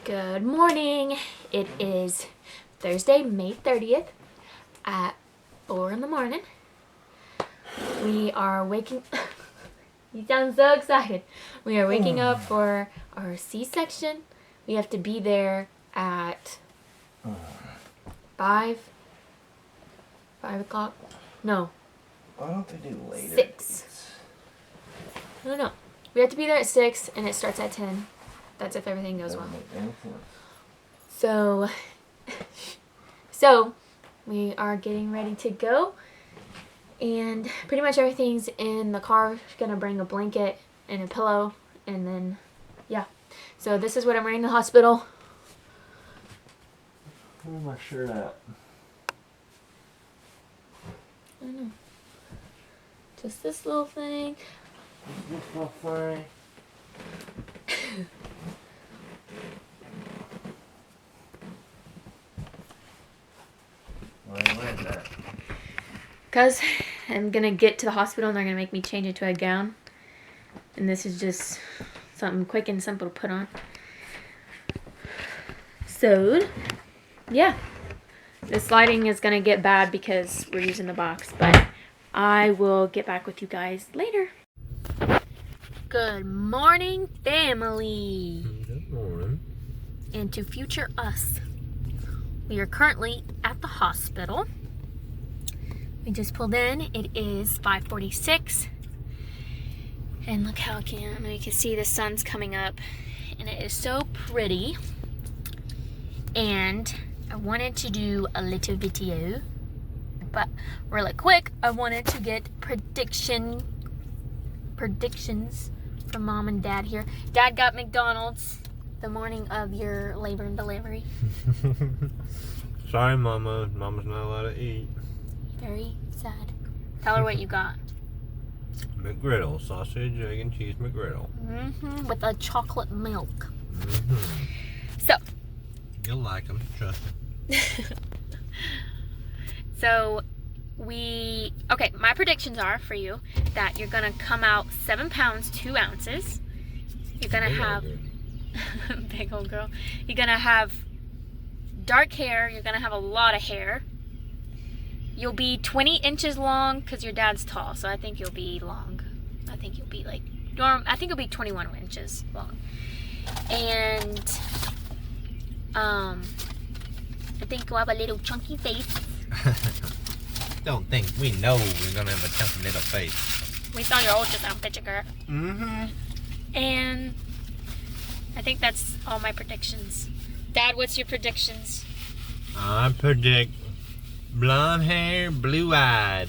Good morning. It is Thursday, May 30th at 4 in the morning. We are waking You sound so excited. We are waking up for our C-section. We have to be there at 5 o'clock. No. Why don't they do later? 6. No. We have to be there at 6 and it starts at 10. That's if everything goes well. So we are getting ready to go, and pretty much everything's in the car. Gonna bring a blanket and a pillow, and then yeah. So this is what I'm wearing to the hospital. Where's my shirt at? I don't know. Just this little thing. This little thing. Why are you wearing that? Because I'm gonna get to the hospital and they're gonna make me change it to a gown. And this is just something quick and simple to put on. So, yeah. This lighting is gonna get bad because we're using the box, but I will get back with you guys later. Good morning, family. Good morning. And to future us. We are currently at the hospital. We just pulled in. It is 5:46. And look how you can see the sun's coming up. And it is so pretty. And I wanted to do a little video. But really quick, I wanted to get predictions from Mom and Dad here. Dad got McDonald's the morning of your labor and delivery. Sorry, Mama. Mama's not allowed to eat. Very sad. Tell her what you got. McGriddle. Sausage, egg, and cheese McGriddle. With a chocolate milk. So. You'll like them. Trust me. So, okay, my predictions are for you that you're going to come out 7 pounds, 2 ounces. You're going to have... Big old girl. You're going to have dark hair. You're going to have a lot of hair. You'll be 20 inches long because your dad's tall, so I think you'll be long. I think you'll be like I think you'll be 21 inches long. And I think you'll have a little chunky face. Don't think we know we're gonna have a chunky little face. We saw your ultrasound picture, girl. And I think that's all my predictions. Dad, what's your predictions? I predict blonde hair, blue-eyed.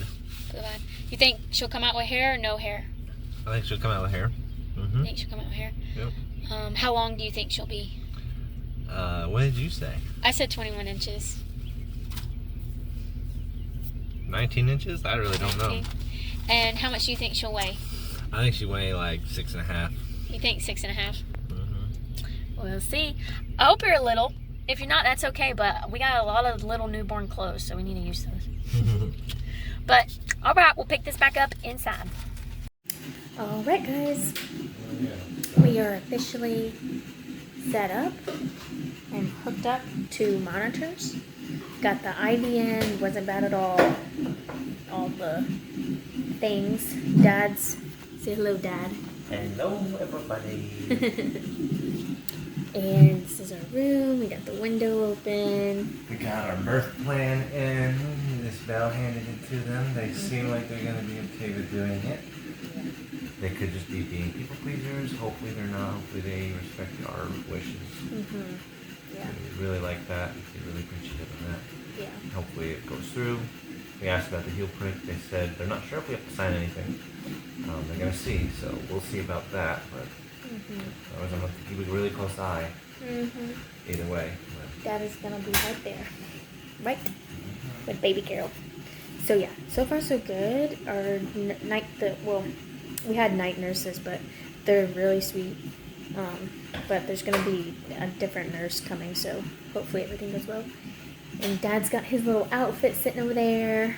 Blue-eyed. You think she'll come out with hair or no hair? I think she'll come out with hair. You think she'll come out with hair? Yep. How long do you think she'll be? What did you say? I said 21 inches. 19 inches? I really don't know. And how much do you think she'll weigh? I think she'll weigh like 6.5. You think 6.5? We'll see. I hope you're little. If you're not, that's okay, but we got a lot of little newborn clothes, so we need to use those. But, alright, we'll pick this back up inside. Alright, guys. We are officially set up and hooked up to monitors. Got the IV in, wasn't bad at all. All the things. Dad's, say hello, Dad. Hello, everybody. And this is our room. We got the window open. We got our birth plan in. Miss Bell handed it to them. They seem like they're going to be okay with doing it. They could just be being people pleasers. Hopefully they're not. Hopefully they respect our wishes. Yeah. We really like that. They really appreciative of that. Yeah. Hopefully it goes through. We asked about the heel prick. They said they're not sure if we have to sign anything. They're going to see, so we'll see about that. But otherwise, I'm going to keep a really close eye. Either way. But Dad is going to be right there. Right? With baby Carol. So yeah, so far so good. Our we had night nurses, but they're really sweet. But there's going to be a different nurse coming, so hopefully everything goes well. And Dad's got his little outfit sitting over there.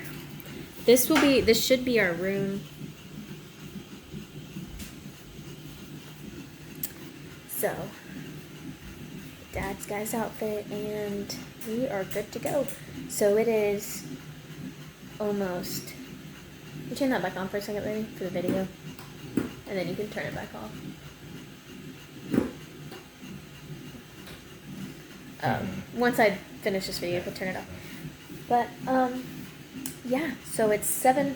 This should be our room. So Dad's guy's outfit, and we are good to go. So it is almost... You turn that back on for a second, baby, for the video. And then you can turn it back off. Once I finish this video, you can turn it off. But, yeah, so it's 7:20,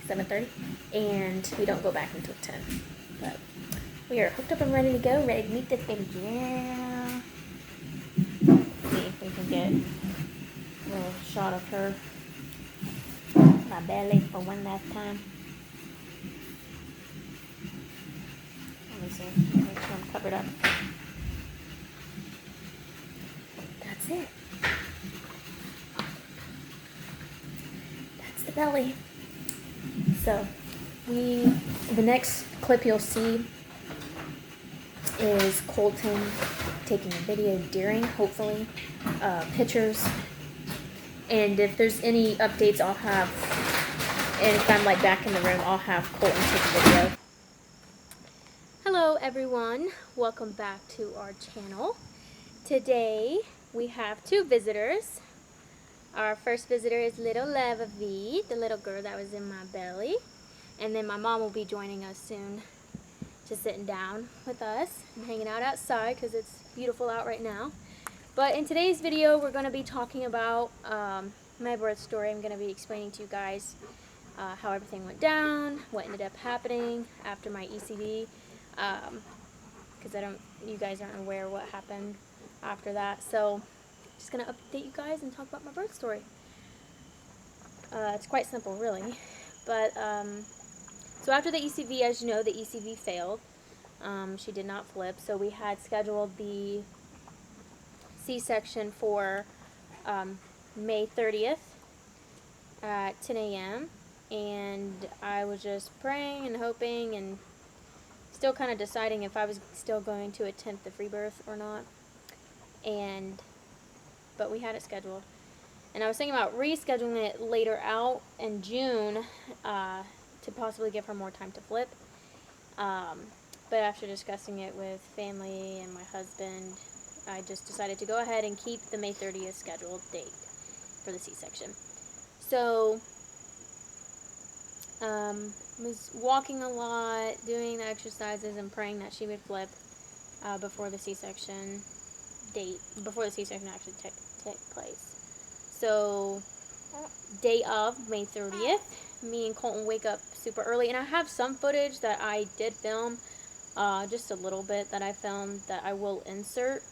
7:30, and we don't go back until 10. But we are hooked up and ready to go, ready to meet this baby. Yeah. Let's see if we can get a little shot of her, my belly, for one last time. Let me see. Make sure I'm covered up. That's it. That's the belly. So, the next clip you'll see is Colton taking a video during, hopefully, pictures. And if there's any updates, I'll have, and if I'm like back in the room, I'll have Colton take a video. Hello everyone, welcome back to our channel. Today we have two visitors. Our first visitor is little Levavi, the little girl that was in my belly. And then my mom will be joining us soon, just sitting down with us and hanging out outside because it's beautiful out right now. But in today's video, we're going to be talking about my birth story. I'm going to be explaining to you guys how everything went down, what ended up happening after my ECV, because you guys aren't aware what happened after that. So, just going to update you guys and talk about my birth story. It's quite simple, really. But, so after the ECV, as you know, the ECV failed. She did not flip, so we had scheduled the C-section for May 30th at 10 a.m. And I was just praying and hoping and still kind of deciding if I was still going to attempt the free birth or not. But we had it scheduled. And I was thinking about rescheduling it later out in June to possibly give her more time to flip. But after discussing it with family and my husband, I just decided to go ahead and keep the May 30th scheduled date for the C-section. So, was walking a lot, doing the exercises, and praying that she would flip before the C-section date, before the C-section actually take place. So, day of May 30th, me and Colton wake up super early, and I have some footage that I did film, just a little bit that I filmed that I will insert.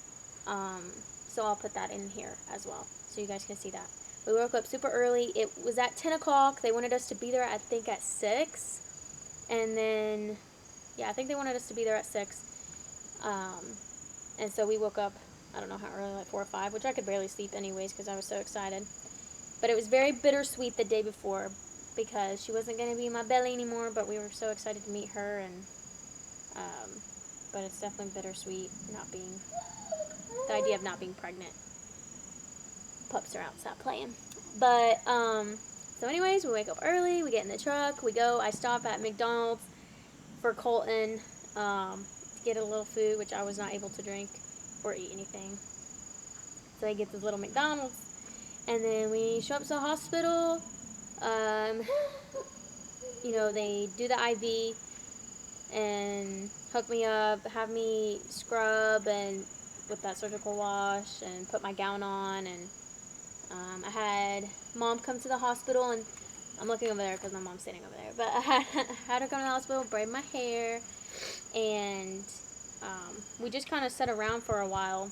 So I'll put that in here as well, so you guys can see that. We woke up super early. It was at 10 o'clock. They wanted us to be there, I think, at 6. And then, yeah, I think they wanted us to be there at 6. And so we woke up, I don't know how early, like 4 or 5, which I could barely sleep anyways because I was so excited. But it was very bittersweet the day before because she wasn't going to be in my belly anymore, but we were so excited to meet her. And but it's definitely bittersweet the idea of not being pregnant. Pups are out, stop playing. But, so anyways, we wake up early, we get in the truck, we go, I stop at McDonald's for Colton, to get a little food, which I was not able to drink or eat anything. So I get this little McDonald's, and then we show up to the hospital, you know, they do the IV, and hook me up, have me scrub, and with that surgical wash, and put my gown on, and I had Mom come to the hospital, and I'm looking over there because my mom's sitting over there, but I had her come to the hospital, braid my hair, and we just kind of sat around for a while,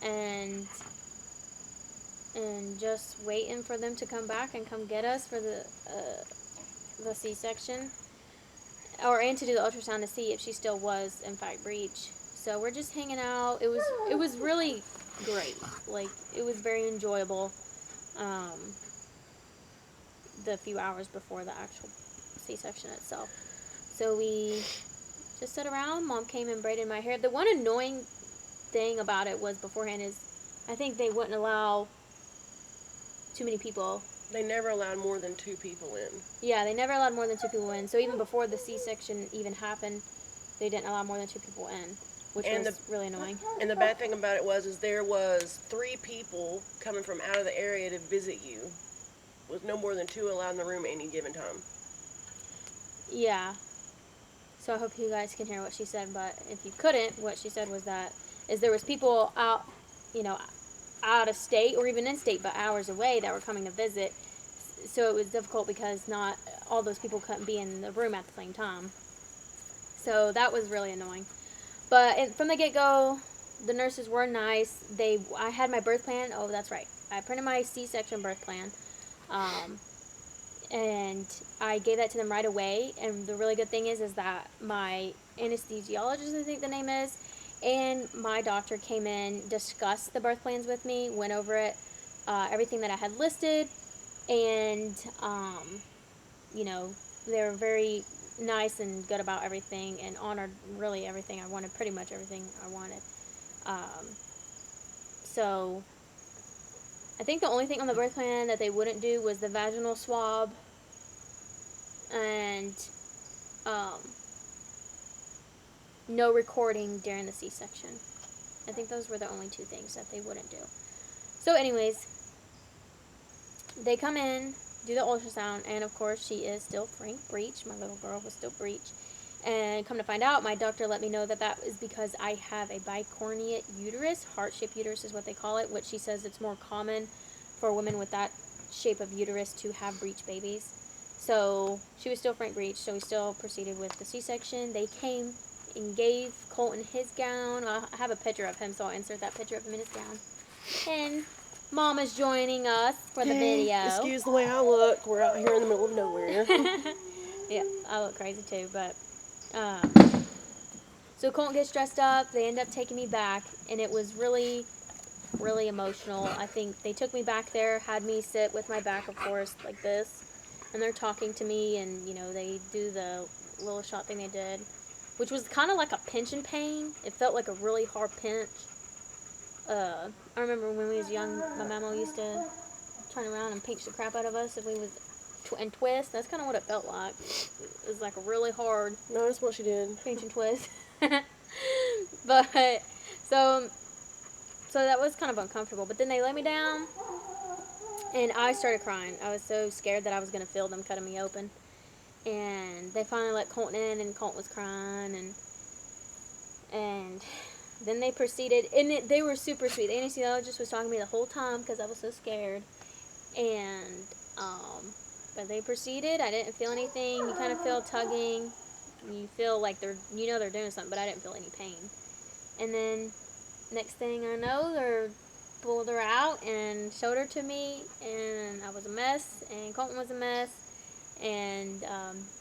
and just waiting for them to come back and come get us for the C-section, and to do the ultrasound to see if she still was, in fact, breech. So we're just hanging out. It was really great. Like, it was very enjoyable, the few hours before the actual C-section itself. So we just sat around. Mom came and braided my hair. The one annoying thing about it was beforehand is I think they wouldn't allow too many people. They never allowed more than 2 people in. Yeah, they never allowed more than 2 people in. So even before the C-section even happened, they didn't allow more than 2 people in. which And was really annoying. And the bad thing about it is there was 3 people coming from out of the area to visit you, with no more than 2 allowed in the room at any given time. Yeah. So I hope you guys can hear what she said, but if you couldn't, what she said was that there was people out, you know, out of state or even in state, but hours away that were coming to visit. So it was difficult because not all those people couldn't be in the room at the same time. So that was really annoying. But from the get-go, the nurses were nice. I had my birth plan. Oh, that's right. I printed my C-section birth plan. And I gave that to them right away. And the really good thing is that my anesthesiologist, I think the name is, and my doctor came in, discussed the birth plans with me, went over it, everything that I had listed, and, they were very nice and good about everything and honored really everything I wanted, pretty much everything I wanted. So I think the only thing on the birth plan that they wouldn't do was the vaginal swab and no recording during the C-section. I think those were the only 2 things that they wouldn't do. So anyways, they come in, do the ultrasound, and of course she is still Breech. My little girl was still Breech. And come to find out, my doctor let me know that is because I have a bicornuate uterus. Heart-shaped uterus is what they call it, which she says it's more common for women with that shape of uterus to have Breech babies. So she was still Breech, so we still proceeded with the C-section. They came and gave Colton his gown. I have a picture of him, so I'll insert that picture of him in his gown. And Mama's joining us for the video. Excuse the way I look. We're out here in the middle of nowhere. Yeah, I look crazy too, but so Colton gets dressed up. They end up taking me back, and it was really, really emotional. I think they took me back there, had me sit with my back, of course, like this, and they're talking to me, and they do the little shot thing they did, which was kind of like a pinch and pain. It felt like a really hard pinch. I remember when we was young, my mama used to turn around and pinch the crap out of us if we was and twist. That's kind of what it felt like. It was like a really hard No, that's what she did. pinch and twist. But so that was kind of uncomfortable. But then they let me down, and I started crying. I was so scared that I was gonna feel them cutting me open. And they finally let Colton in, and Colton was crying, and then they proceeded, and they were super sweet. The anesthesiologist was talking to me the whole time because I was so scared. And but they proceeded. I didn't feel anything. You kind of feel tugging. You feel like they're doing something, but I didn't feel any pain. And then next thing I know, they pulled her out and showed her to me, and I was a mess, and Colton was a mess. And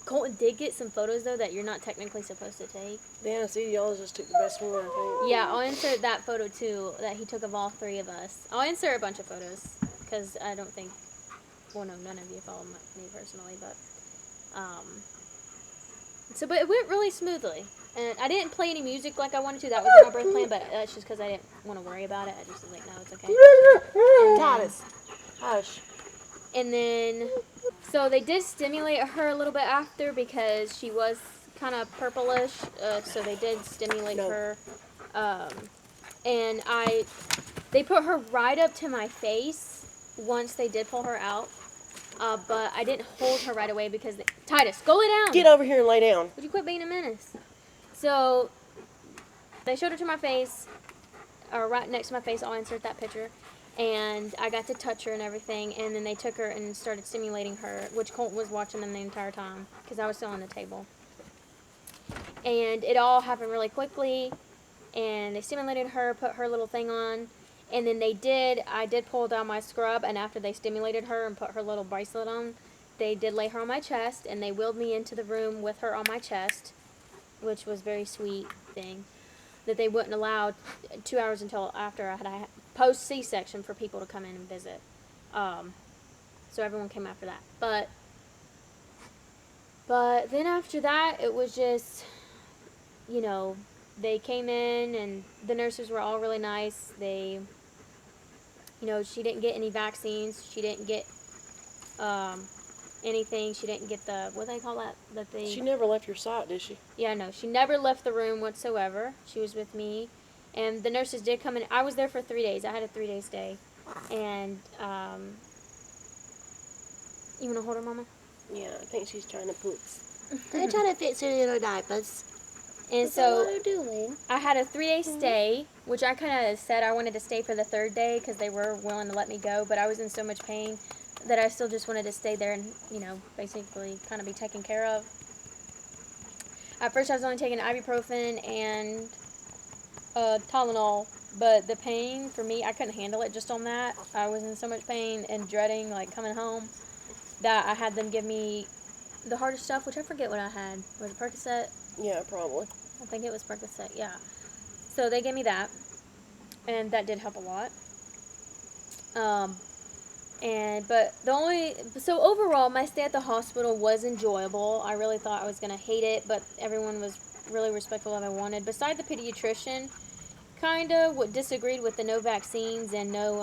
Colton did get some photos, though, that you're not technically supposed to take. The anesthesiologist took the best one, I think. Yeah, I'll insert that photo, too, that he took of all 3 of us. I'll insert a bunch of photos, because I don't think, well, no, none of you follow me personally, but, but it went really smoothly. And I didn't play any music like I wanted to. That was my birth plan, but that's just because I didn't want to worry about it. I just was like, no, it's okay. Titus, hush. And then, so they did stimulate her a little bit after because she was kind of purplish. So they did stimulate her. And they put her right up to my face once they did pull her out. But I didn't hold her right away because Titus, go lay down. Get over here and lay down. Would you quit being a menace? So they showed her to my face, or right next to my face. I'll insert that picture. And I got to touch her and everything, and then they took her and started stimulating her, which Colton was watching them the entire time, because I was still on the table. And it all happened really quickly, and they stimulated her, put her little thing on, and then I did pull down my scrub, and after they stimulated her and put her little bracelet on, they did lay her on my chest, and they wheeled me into the room with her on my chest, which was a very sweet thing, that they wouldn't allow 2 hours until after I had post C-section for people to come in and visit. So everyone came after that. But then after that, it was just, they came in and the nurses were all really nice. They, she didn't get any vaccines. She didn't get anything. She didn't get the, what do they call that? She never left your sight, did she? Yeah, no. She never left the room whatsoever. She was with me. And the nurses did come in. I was there for 3 days. I had a 3-day stay. And, you want to hold her, Mama? Yeah, I think she's trying to put. They're trying to fix her little diapers. And That's all so they're doing. I had a 3-day stay, which I kind of said I wanted to stay for the 3rd day because they were willing to let me go, but I was in so much pain that I still just wanted to stay there and, you know, basically kind of be taken care of. At first I was only taking ibuprofen and Tylenol, but the pain for me, I couldn't handle it just on that. I was in so much pain and dreading like coming home that I had them give me the hardest stuff, which I forget what I had. Was it Percocet? Yeah, probably. I think it was Percocet, yeah. So they gave me that, and that did help a lot. So overall, my stay at the hospital was enjoyable. I really thought I was going to hate it, but everyone was really respectful of what I wanted. Beside the pediatrician, kind of disagreed with the no vaccines and no,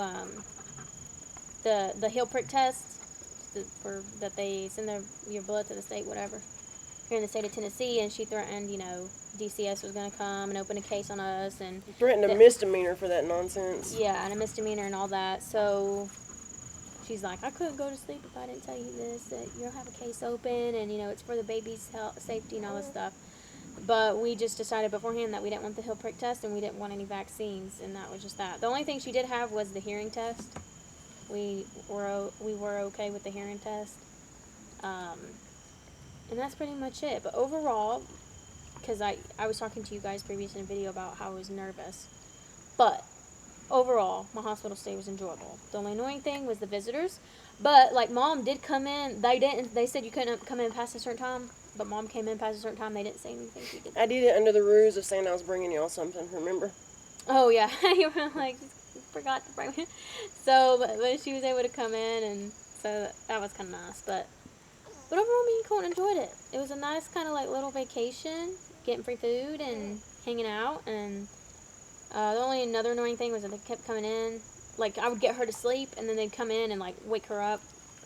the heel prick test, that they send your blood to the state, whatever, here in the state of Tennessee, and she threatened, you know, DCS was going to come and open a case on us, and Threatened a misdemeanor for that nonsense. yeah, and a misdemeanor and all that. So she's like, I couldn't go to sleep if I didn't tell you this, that you'll have a case open, and, you know, it's for the baby's health, safety and all this stuff. But we just decided beforehand that we didn't want the heel prick test and we didn't want any vaccines, and that was just that. The only thing she did have was the hearing test. We were okay with the hearing test. And that's pretty much it. But overall, because I was talking to you guys previously in a video about how I was nervous. But overall, my hospital stay was enjoyable. The only annoying thing was the visitors. But, like, Mom did come in. They said you couldn't come in past a certain time. But Mom came in past a certain time. They didn't say anything. She did. I did it under the ruse of saying I was bringing y'all something, remember? Oh, yeah. You were like, forgot to bring me. So, but she was able to come in, and so that was kind of nice. But overall, me and Colton enjoyed it. It was a nice kind of like little vacation, getting free food and hanging out. And the only another annoying thing was that they kept coming in. Like, I would get her to sleep, and then they'd come in and like wake her up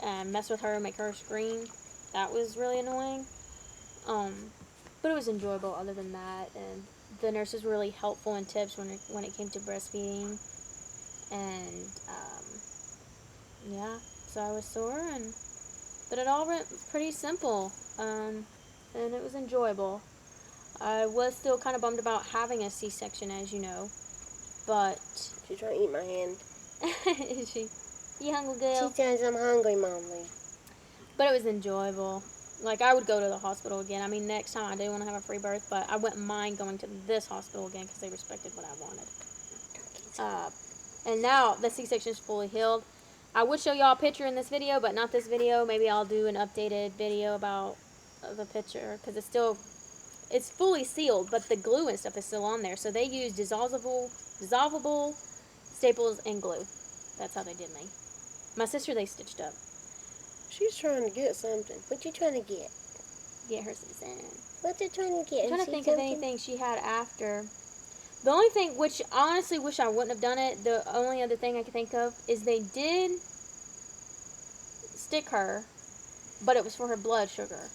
and mess with her, make her scream. That was really annoying. But it was enjoyable other than that. And the nurses were really helpful in tips when it came to breastfeeding. And yeah, so I was sore, but it all went pretty simple, and it was enjoyable. I was still kind of bummed about having a C-section, as you know, but She's trying to eat my hand. is she? You hungry, girl? She says I'm hungry, Mommy. But it was enjoyable. Like, I would go to the hospital again. I mean, next time I do want to have a free birth, but I wouldn't mind going to this hospital again because they respected what I wanted. And now the C-section is fully healed. I would show y'all a picture in this video, but not this video. Maybe I'll do an updated video about the picture because it's fully sealed, but the glue and stuff is still on there. So they use dissolvable staples and glue. That's how they did me. My sister, they stitched up. She's trying to get something. What you trying to get? Get her some sand. What you trying to get? I'm trying to think of anything she had after. The only thing, which I honestly wish I wouldn't have done it, the only other thing I can think of is they did stick her, but it was for her blood sugar.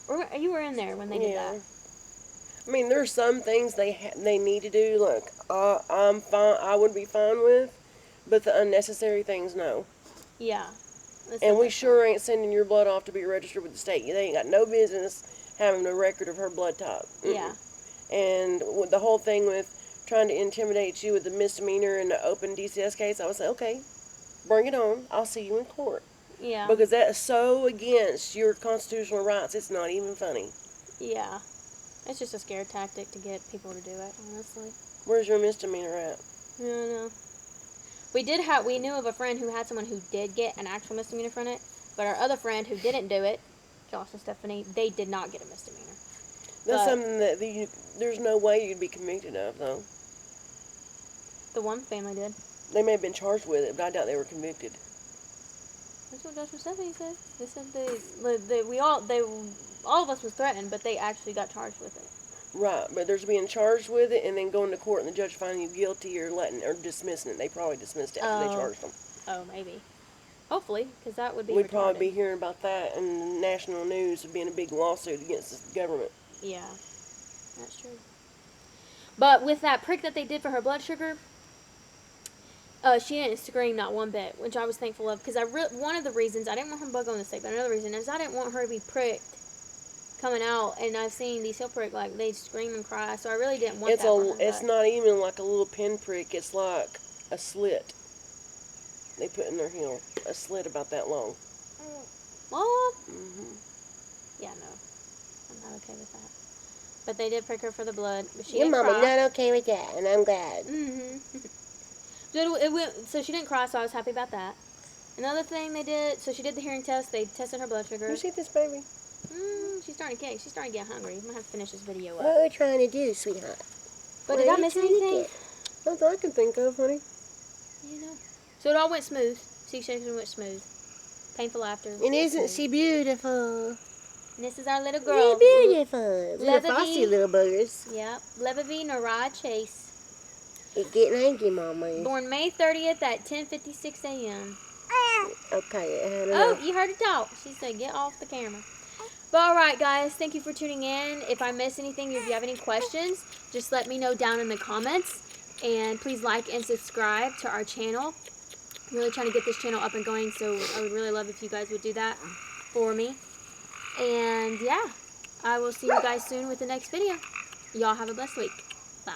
Or you were in there when they did that. I mean, there's some things they need to do. Look, I'm fine. I would be fine with, but the unnecessary things, no. Yeah. And we sure ain't sending your blood off to be registered with the state. They ain't got no business having a record of her blood type. Yeah. And with the whole thing with trying to intimidate you with the misdemeanor and the open DCS case, I would say, okay, bring it on. I'll see you in court. Yeah. Because that is so against your constitutional rights, it's not even funny. Yeah. It's just a scare tactic to get people to do it, honestly. Where's your misdemeanor at? I don't know. We knew of a friend who had someone who did get an actual misdemeanor from it, but our other friend who didn't do it, Josh and Stephanie, they did not get a misdemeanor. That's something that there's no way you'd be convicted of, though. The one family did. They may have been charged with it, but I doubt they were convicted. That's what Josh and Stephanie said. They said all of us was threatened, but they actually got charged with it. Right, but there's being charged with it and then going to court and the judge finding you guilty or dismissing it. They probably dismissed it after they charged them. Oh, maybe. Hopefully, because that would be We'd retarded. probably be hearing about that in the national news of being a big lawsuit against the government. Yeah, that's true. But with that prick that they did for her blood sugar, she didn't scream not one bit, which I was thankful of. Because one of the reasons, I didn't want her to bug on the stick, but another reason is I didn't want her to be pricked coming out. And I've seen these heel prick, like, they scream and cry. So I really didn't want that for her. It's not even like a little pinprick. It's like a slit. They put in their heel. A slit about that long. What? Hmm. Yeah, no. I'm not okay with that. But they did prick her for the blood. But she Your didn't mama cry. not okay with that, and I'm glad. So she didn't cry, so I was happy about that. Another thing they did, so she did the hearing test. They tested her blood sugar. You see this baby? She's starting to get hungry. I'm going to have to finish this video What up. are we trying to do, sweetheart? But What did are I you miss trying to anything? get? Not that I can think of, honey. You know. So it all went smooth. C-section went smooth. Painful after. And isn't she beautiful? And this is our little She's girl. beautiful. Little Levavi. frosty little buggers. Yep. Levavi Neriah Chase. It's getting angry, Mama. Born May 30th at 10:56 a.m. Okay, I had Oh, enough. you heard her talk. She said, get off the camera. But alright, guys. Thank you for tuning in. If I missed anything, if you have any questions, just let me know down in the comments. And please like and subscribe to our channel. I'm really trying to get this channel up and going, so I would really love if you guys would do that for me. And yeah, I will see you guys soon with the next video. Y'all have a blessed week. Bye.